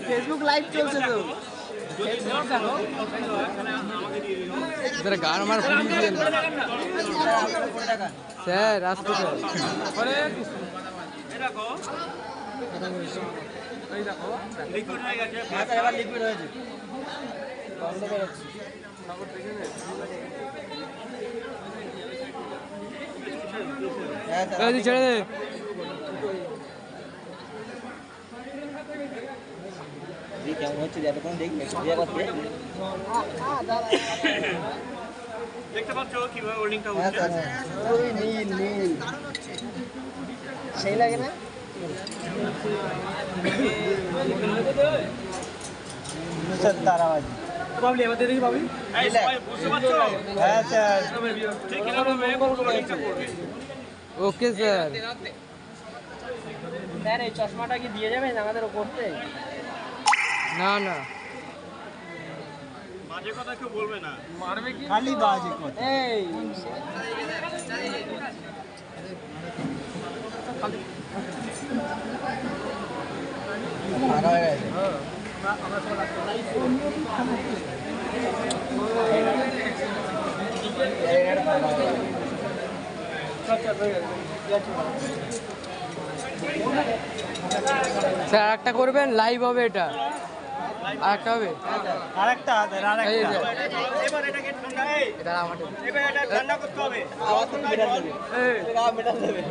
Facebook live চলছে তো। গান আমার স্যার আসতে ছেড়ে দে। কেমন হচ্ছে এতক্ষণ দেখবে দেখতে পাচ্ছ কিভাবে হোল্ডিংটা হচ্ছে? নীল নীল সেই লাগে না? বাবলি এবার দেখি বাবলি এই সবাই বুঝতে পারছো? হ্যাঁ স্যার ঠিক এরকম হোল্ডিংটা করবে। Okay sir. স্যার এই চশমাটা কি দিয়ে যাবেন আমাদের করতে? না না বাজে কথা কেউ বলবে না। মারবে কি? খালি বাজে কথা। এই ভাড়া হয়ে গেছে। স্যার একটা করবেন, লাইভ হবে এটা। আরেকটা হবে, আরেকটা এবার এটাকে ঠান্ডা এবার এটা ঠান্ডা করতে হবে। আবার মেটাল দেবে।